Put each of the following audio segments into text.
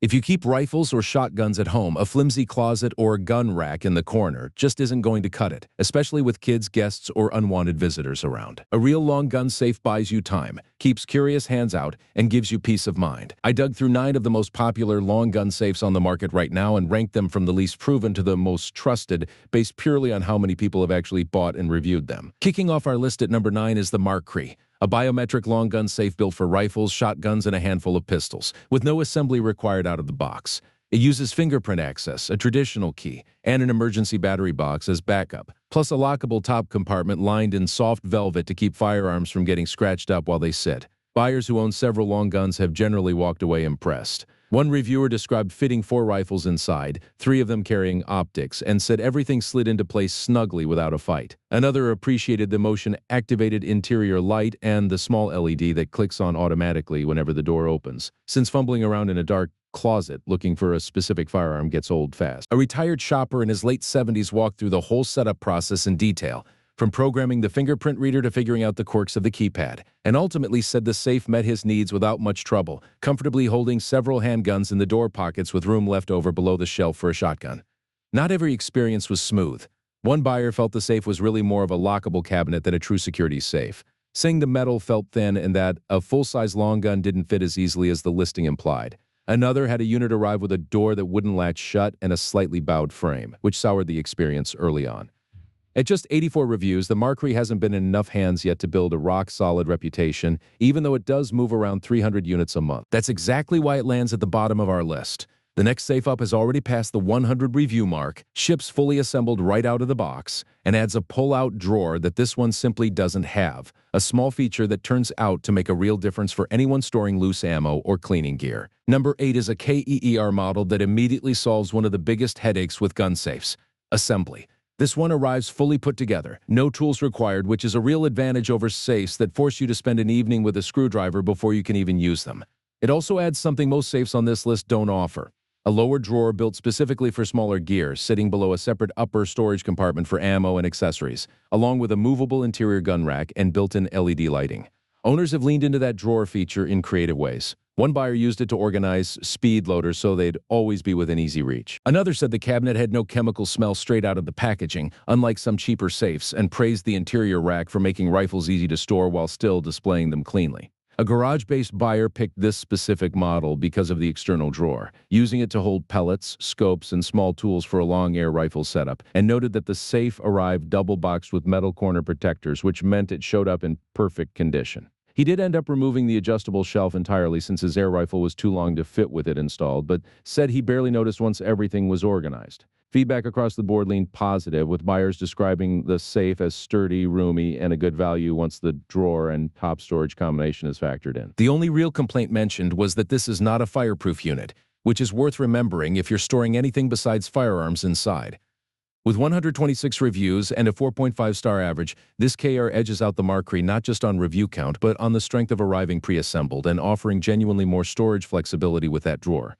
If you keep rifles or shotguns at home, a flimsy closet or gun rack in the corner just isn't going to cut it, especially with kids, guests, or unwanted visitors around. A real long gun safe buys you time, keeps curious hands out, and gives you peace of mind. I dug through 9 of the most popular long gun safes on the market right now and ranked them from the least proven to the most trusted, based purely on how many people have actually bought and reviewed them. Kicking off our list at number 9 is the Mark III, a biometric long gun safe built for rifles, shotguns, and a handful of pistols, with no assembly required out of the box. It uses fingerprint access, a traditional key, and an emergency battery box as backup, plus a lockable top compartment lined in soft velvet to keep firearms from getting scratched up while they sit. Buyers who own several long guns have generally walked away impressed. One reviewer described fitting 4 rifles inside, 3 of them carrying optics, and said everything slid into place snugly without a fight. Another appreciated the motion-activated interior light and the small LED that clicks on automatically whenever the door opens, since fumbling around in a dark closet looking for a specific firearm gets old fast. A retired shopper in his late 70s walked through the whole setup process in detail, from programming the fingerprint reader to figuring out the quirks of the keypad, and ultimately said the safe met his needs without much trouble, comfortably holding several handguns in the door pockets with room left over below the shelf for a shotgun. Not every experience was smooth. One buyer felt the safe was really more of a lockable cabinet than a true security safe, saying the metal felt thin and that a full-size long gun didn't fit as easily as the listing implied. Another had a unit arrive with a door that wouldn't latch shut and a slightly bowed frame, which soured the experience early on. At just 84 reviews, the Mark III hasn't been in enough hands yet to build a rock-solid reputation, even though it does move around 300 units a month. That's exactly why it lands at the bottom of our list. The next safe up has already passed the 100 review mark, ships fully assembled right out of the box, and adds a pull-out drawer that this one simply doesn't have, a small feature that turns out to make a real difference for anyone storing loose ammo or cleaning gear. Number 8 is a KEER model that immediately solves one of the biggest headaches with gun safes: assembly. This one arrives fully put together, no tools required, which is a real advantage over safes that force you to spend an evening with a screwdriver before you can even use them. It also adds something most safes on this list don't offer: a lower drawer built specifically for smaller gear, sitting below a separate upper storage compartment for ammo and accessories, along with a movable interior gun rack and built-in LED lighting. Owners have leaned into that drawer feature in creative ways. One buyer used it to organize speed loaders so they'd always be within easy reach. Another said the cabinet had no chemical smell straight out of the packaging, unlike some cheaper safes, and praised the interior rack for making rifles easy to store while still displaying them cleanly. A garage-based buyer picked this specific model because of the external drawer, using it to hold pellets, scopes, and small tools for a long air rifle setup, and noted that the safe arrived double-boxed with metal corner protectors, which meant it showed up in perfect condition. He did end up removing the adjustable shelf entirely since his air rifle was too long to fit with it installed, but said he barely noticed once everything was organized. Feedback across the board leaned positive, with buyers describing the safe as sturdy, roomy, and a good value once the drawer and top storage combination is factored in. The only real complaint mentioned was that this is not a fireproof unit, which is worth remembering if you're storing anything besides firearms inside. With 126 reviews and a 4.5-star average, this KR edges out the Mark III not just on review count, but on the strength of arriving pre-assembled and offering genuinely more storage flexibility with that drawer.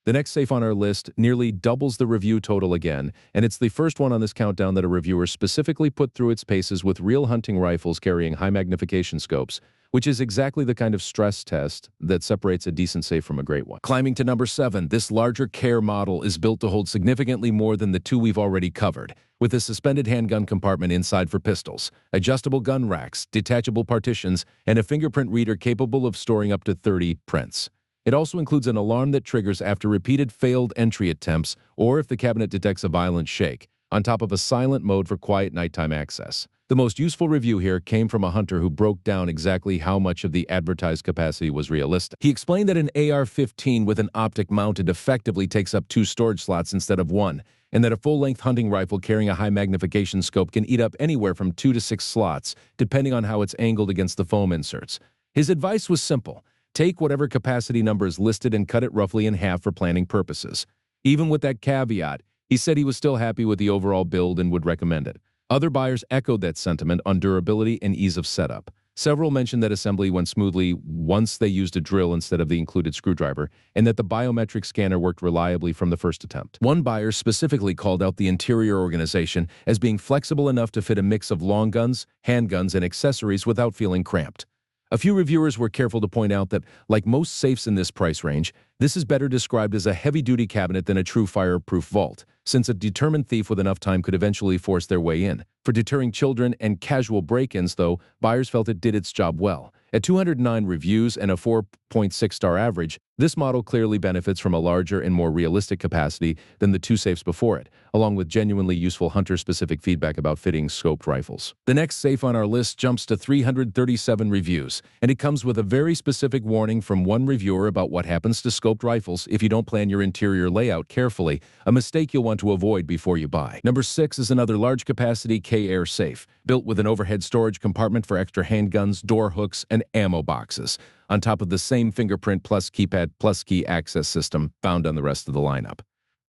The next safe on our list nearly doubles the review total again, and it's the first one on this countdown that a reviewer specifically put through its paces with real hunting rifles carrying high-magnification scopes, which is exactly the kind of stress test that separates a decent safe from a great one. Climbing to number 7, this larger KER model is built to hold significantly more than the 2 we've already covered, with a suspended handgun compartment inside for pistols, adjustable gun racks, detachable partitions, and a fingerprint reader capable of storing up to 30 prints. It also includes an alarm that triggers after repeated failed entry attempts or if the cabinet detects a violent shake, on top of a silent mode for quiet nighttime access. The most useful review here came from a hunter who broke down exactly how much of the advertised capacity was realistic. He explained that an AR-15 with an optic mounted effectively takes up 2 storage slots instead of 1, and that a full-length hunting rifle carrying a high-magnification scope can eat up anywhere from 2 to 6 slots, depending on how it's angled against the foam inserts. His advice was simple: take whatever capacity number is listed and cut it roughly in half for planning purposes. Even with that caveat, he said he was still happy with the overall build and would recommend it. Other buyers echoed that sentiment on durability and ease of setup. Several mentioned that assembly went smoothly once they used a drill instead of the included screwdriver, and that the biometric scanner worked reliably from the first attempt. One buyer specifically called out the interior organization as being flexible enough to fit a mix of long guns, handguns, and accessories without feeling cramped. A few reviewers were careful to point out that, like most safes in this price range, this is better described as a heavy-duty cabinet than a true fireproof vault, since a determined thief with enough time could eventually force their way in. For deterring children and casual break-ins, though, buyers felt it did its job well. At 209 reviews and a 4.6-star average, this model clearly benefits from a larger and more realistic capacity than the two safes before it, along with genuinely useful hunter-specific feedback about fitting scoped rifles. The next safe on our list jumps to 337 reviews, and it comes with a very specific warning from one reviewer about what happens to scoped rifles if you don't plan your interior layout carefully, a mistake you'll want to avoid before you buy. Number 6 is another large-capacity K-Air safe, built with an overhead storage compartment for extra handguns, door hooks, and ammo boxes, on top of the same fingerprint plus keypad plus key access system found on the rest of the lineup.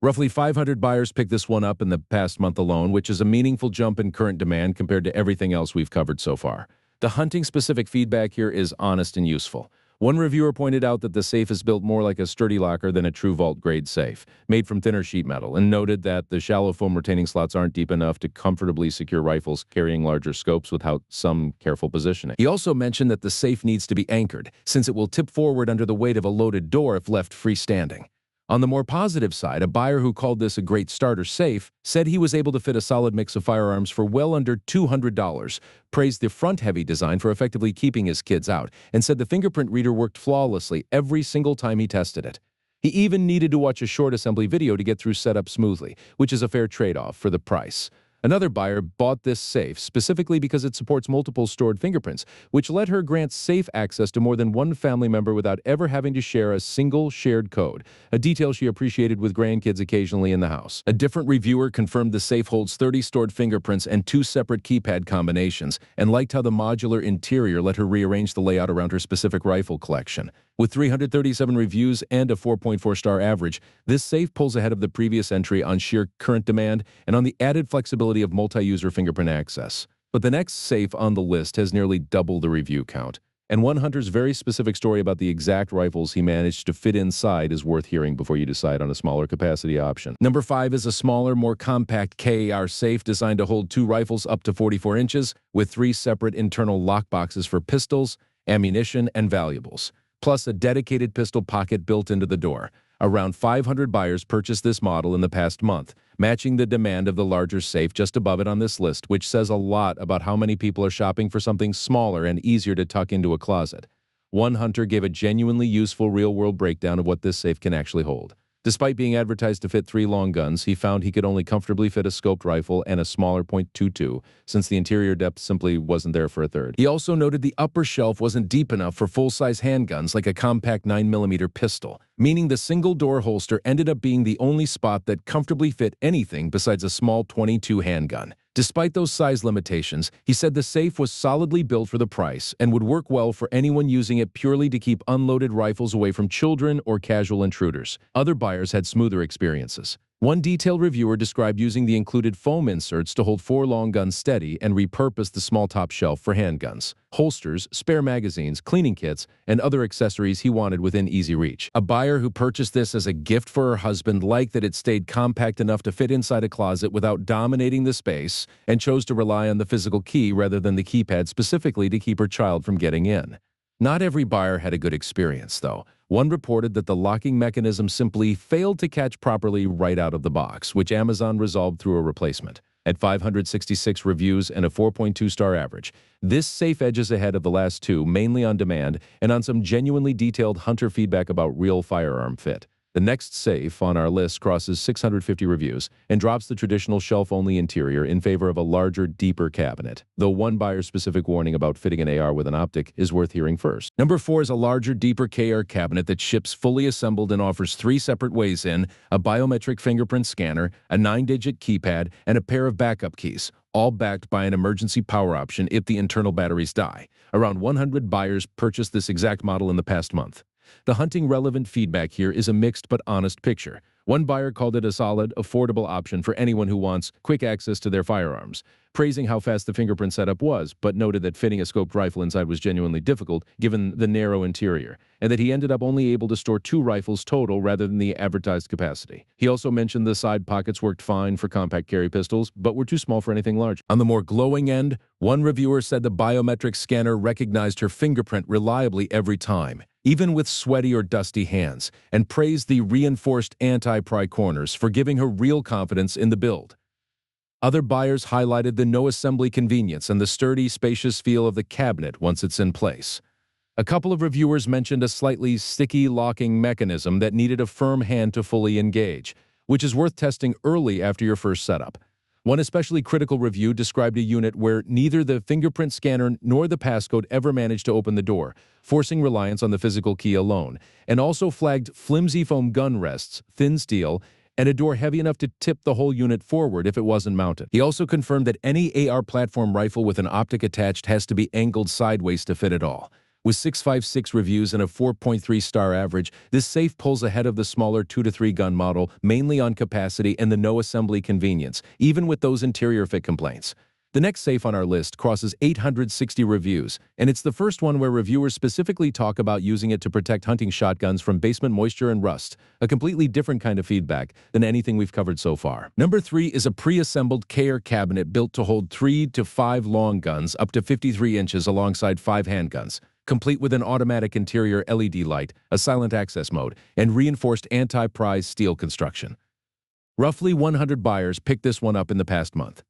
Roughly 500 buyers picked this one up in the past month alone, which is a meaningful jump in current demand compared to everything else we've covered so far. The hunting-specific feedback here is honest and useful. One reviewer pointed out that the safe is built more like a sturdy locker than a true vault-grade safe, made from thinner sheet metal, and noted that the shallow foam retaining slots aren't deep enough to comfortably secure rifles carrying larger scopes without some careful positioning. He also mentioned that the safe needs to be anchored, since it will tip forward under the weight of a loaded door if left freestanding. On the more positive side, a buyer who called this a great starter safe said he was able to fit a solid mix of firearms for well under $200, praised the front-heavy design for effectively keeping his kids out, and said the fingerprint reader worked flawlessly every single time he tested it. He even needed to watch a short assembly video to get through setup smoothly, which is a fair trade-off for the price. Another buyer bought this safe specifically because it supports multiple stored fingerprints, which let her grant safe access to more than one family member without ever having to share a single shared code, a detail she appreciated with grandkids occasionally in the house. A different reviewer confirmed the safe holds 30 stored fingerprints and 2 separate keypad combinations, and liked how the modular interior let her rearrange the layout around her specific rifle collection. With 337 reviews and a 4.4-star average, this safe pulls ahead of the previous entry on sheer current demand and on the added flexibility of multi-user fingerprint access. But the next safe on the list has nearly double the review count, and one hunter's very specific story about the exact rifles he managed to fit inside is worth hearing before you decide on a smaller capacity option. Number 5 is a smaller, more compact KAR safe designed to hold 2 rifles up to 44 inches, with 3 separate internal lock boxes for pistols, ammunition, and valuables, plus a dedicated pistol pocket built into the door. Around 500 buyers purchased this model in the past month, matching the demand of the larger safe just above it on this list, which says a lot about how many people are shopping for something smaller and easier to tuck into a closet. One hunter gave a genuinely useful real-world breakdown of what this safe can actually hold. Despite being advertised to fit 3 long guns, he found he could only comfortably fit a scoped rifle and a smaller .22, since the interior depth simply wasn't there for a third. He also noted the upper shelf wasn't deep enough for full-size handguns like a compact 9mm pistol, meaning the single-door holster ended up being the only spot that comfortably fit anything besides a small .22 handgun. Despite those size limitations, he said the safe was solidly built for the price and would work well for anyone using it purely to keep unloaded rifles away from children or casual intruders. Other buyers had smoother experiences. One detailed reviewer described using the included foam inserts to hold 4 long guns steady and repurposed the small top shelf for handguns, holsters, spare magazines, cleaning kits, and other accessories he wanted within easy reach. A buyer who purchased this as a gift for her husband liked that it stayed compact enough to fit inside a closet without dominating the space, and chose to rely on the physical key rather than the keypad specifically to keep her child from getting in. Not every buyer had a good experience, though. One reported that the locking mechanism simply failed to catch properly right out of the box, which Amazon resolved through a replacement. At 566 reviews and a 4.2-star average, this safe edges ahead of the last 2, mainly on demand and on some genuinely detailed hunter feedback about real firearm fit. The next safe on our list crosses 650 reviews and drops the traditional shelf-only interior in favor of a larger, deeper cabinet, though one buyer's specific warning about fitting an AR with an optic is worth hearing first. Number 4 is a larger, deeper KR cabinet that ships fully assembled and offers 3 separate ways in, a biometric fingerprint scanner, a 9-digit keypad, and a pair of backup keys, all backed by an emergency power option if the internal batteries die. Around 100 buyers purchased this exact model in the past month. The hunting-relevant feedback here is a mixed but honest picture. One buyer called it a solid, affordable option for anyone who wants quick access to their firearms, praising how fast the fingerprint setup was, but noted that fitting a scoped rifle inside was genuinely difficult given the narrow interior, and that he ended up only able to store 2 rifles total rather than the advertised capacity. He also mentioned the side pockets worked fine for compact carry pistols, but were too small for anything large. On the more glowing end, one reviewer said the biometric scanner recognized her fingerprint reliably every time, even with sweaty or dusty hands, and praised the reinforced anti-pry corners for giving her real confidence in the build. Other buyers highlighted the no-assembly convenience and the sturdy, spacious feel of the cabinet once it's in place. A couple of reviewers mentioned a slightly sticky locking mechanism that needed a firm hand to fully engage, which is worth testing early after your first setup. One especially critical review described a unit where neither the fingerprint scanner nor the passcode ever managed to open the door, forcing reliance on the physical key alone, and also flagged flimsy foam gun rests, thin steel, and a door heavy enough to tip the whole unit forward if it wasn't mounted. He also confirmed that any AR platform rifle with an optic attached has to be angled sideways to fit it all. With 656 reviews and a 4.3-star average, this safe pulls ahead of the smaller 2 to 3 gun model, mainly on capacity and the no-assembly convenience, even with those interior fit complaints. The next safe on our list crosses 860 reviews, and it's the first one where reviewers specifically talk about using it to protect hunting shotguns from basement moisture and rust, a completely different kind of feedback than anything we've covered so far. Number 3 is a pre-assembled KR cabinet built to hold 3 to 5 long guns up to 53 inches alongside 5 handguns, complete with an automatic interior LED light, a silent access mode, and reinforced anti-prise steel construction. Roughly 100 buyers picked this one up in the past month.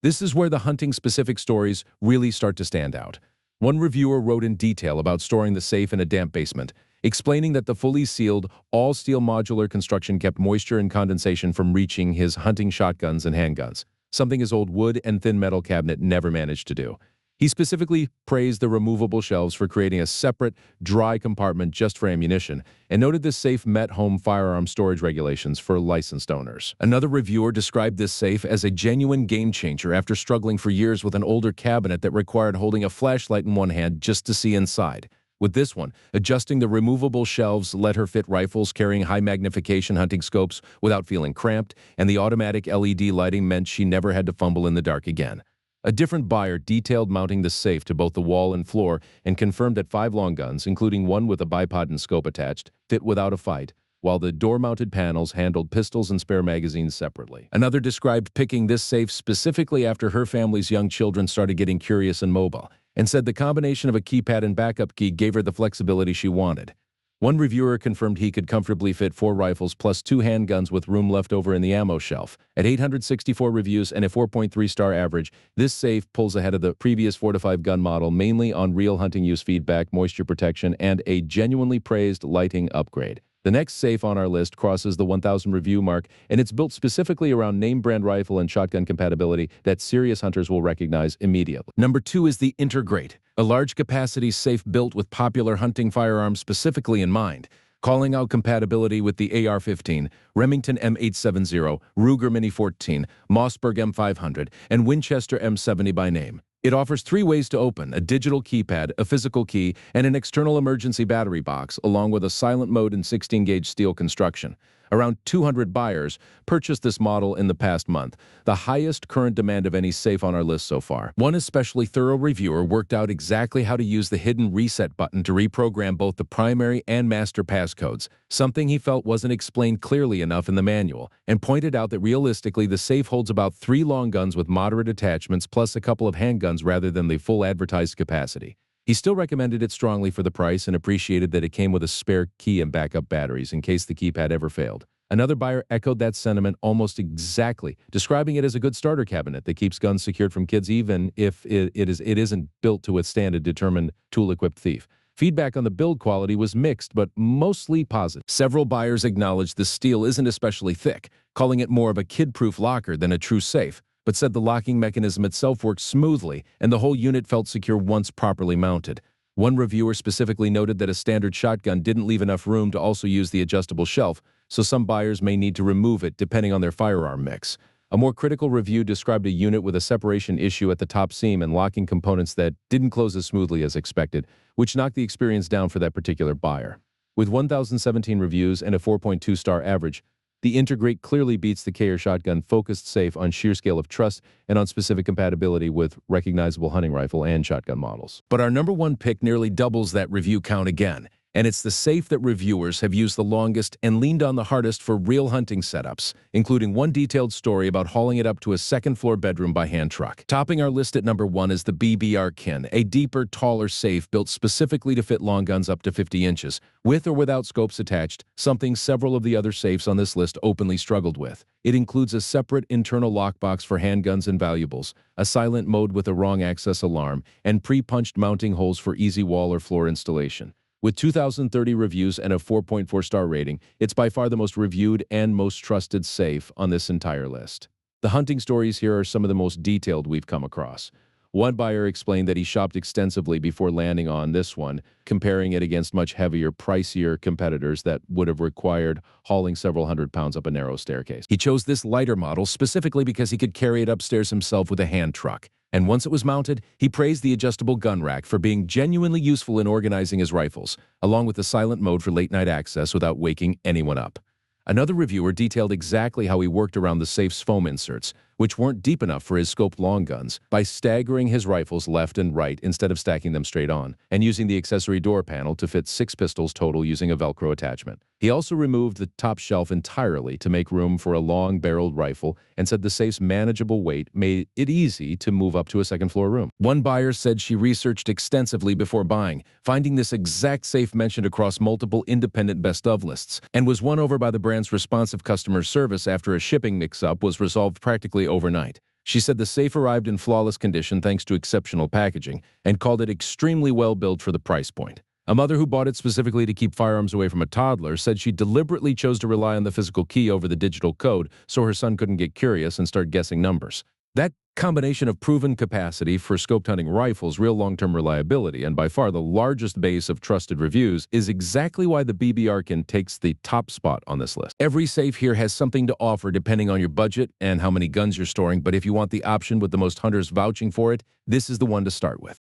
This is where the hunting-specific stories really start to stand out. One reviewer wrote in detail about storing the safe in a damp basement, explaining that the fully sealed, all-steel modular construction kept moisture and condensation from reaching his hunting shotguns and handguns, something his old wood and thin metal cabinet never managed to do. He specifically praised the removable shelves for creating a separate, dry compartment just for ammunition, and noted this safe met home firearm storage regulations for licensed owners. Another reviewer described this safe as a genuine game-changer after struggling for years with an older cabinet that required holding a flashlight in one hand just to see inside. With this one, adjusting the removable shelves let her fit rifles carrying high-magnification hunting scopes without feeling cramped, and the automatic LED lighting meant she never had to fumble in the dark again. A different buyer detailed mounting the safe to both the wall and floor and confirmed that 5 long guns, including one with a bipod and scope attached, fit without a fight, while the door-mounted panels handled pistols and spare magazines separately. Another described picking this safe specifically after her family's young children started getting curious and mobile, and said the combination of a keypad and backup key gave her the flexibility she wanted. One reviewer confirmed he could comfortably fit 4 rifles plus 2 handguns with room left over in the ammo shelf. At 864 reviews and a 4.3-star average, this safe pulls ahead of the previous 4 to 5 gun model mainly on real hunting use feedback, moisture protection, and a genuinely praised lighting upgrade. The next safe on our list crosses the 1,000 review mark, and it's built specifically around name-brand rifle and shotgun compatibility that serious hunters will recognize immediately. Number 2 is the Integrate, a large-capacity safe built with popular hunting firearms specifically in mind, calling out compatibility with the AR-15, Remington M870, Ruger Mini 14, Mossberg M500, and Winchester M70 by name. It offers 3 ways to open: a digital keypad, a physical key, and an external emergency battery box, along with a silent mode and 16-gauge steel construction. Around 200 buyers purchased this model in the past month, the highest current demand of any safe on our list so far. One especially thorough reviewer worked out exactly how to use the hidden reset button to reprogram both the primary and master passcodes, something he felt wasn't explained clearly enough in the manual, and pointed out that realistically the safe holds about 3 long guns with moderate attachments plus a couple of handguns rather than the full advertised capacity. He still recommended it strongly for the price and appreciated that it came with a spare key and backup batteries in case the keypad ever failed. Another buyer echoed that sentiment almost exactly, describing it as a good starter cabinet that keeps guns secured from kids even if it isn't built to withstand a determined tool-equipped thief. Feedback on the build quality was mixed, but mostly positive. Several buyers acknowledged the steel isn't especially thick, calling it more of a kid-proof locker than a true safe, but said the locking mechanism itself worked smoothly and the whole unit felt secure once properly mounted. One reviewer specifically noted that a standard shotgun didn't leave enough room to also use the adjustable shelf, so some buyers may need to remove it depending on their firearm mix. A more critical review described a unit with a separation issue at the top seam and locking components that didn't close as smoothly as expected, which knocked the experience down for that particular buyer. With 1,017 reviews and a 4.2-star average, The Integrate clearly beats the KR shotgun-focused safe on sheer scale of trust and on specific compatibility with recognizable hunting rifle and shotgun models. But our number one pick nearly doubles that review count again, and it's the safe that reviewers have used the longest and leaned on the hardest for real hunting setups, including one detailed story about hauling it up to a second-floor bedroom by hand truck. Topping our list at number 1 is the BBR Kin, a deeper, taller safe built specifically to fit long guns up to 50 inches, with or without scopes attached, something several of the other safes on this list openly struggled with. It includes a separate internal lockbox for handguns and valuables, a silent mode with a wrong access alarm, and pre-punched mounting holes for easy wall or floor installation. With 2,030 reviews and a 4.4-star rating, it's by far the most reviewed and most trusted safe on this entire list. The hunting stories here are some of the most detailed we've come across. One buyer explained that he shopped extensively before landing on this one, comparing it against much heavier, pricier competitors that would have required hauling several hundred pounds up a narrow staircase. He chose this lighter model specifically because he could carry it upstairs himself with a hand truck. And once it was mounted, he praised the adjustable gun rack for being genuinely useful in organizing his rifles, along with the silent mode for late-night access without waking anyone up. Another reviewer detailed exactly how he worked around the safe's foam inserts, which weren't deep enough for his scoped long guns, by staggering his rifles left and right instead of stacking them straight on, and using the accessory door panel to fit 6 pistols total using a Velcro attachment. He also removed the top shelf entirely to make room for a long-barreled rifle and said the safe's manageable weight made it easy to move up to a second-floor room. One buyer said she researched extensively before buying, finding this exact safe mentioned across multiple independent best-of lists, and was won over by the brand's responsive customer service after a shipping mix-up was resolved practically overnight. She said the safe arrived in flawless condition thanks to exceptional packaging and called it extremely well built for the price point. A mother who bought it specifically to keep firearms away from a toddler said she deliberately chose to rely on the physical key over the digital code so her son couldn't get curious and start guessing numbers. That combination of proven capacity for scoped hunting rifles, real long-term reliability, and by far the largest base of trusted reviews is exactly why the BBR Kin takes the top spot on this list. Every safe here has something to offer depending on your budget and how many guns you're storing, but if you want the option with the most hunters vouching for it, this is the one to start with.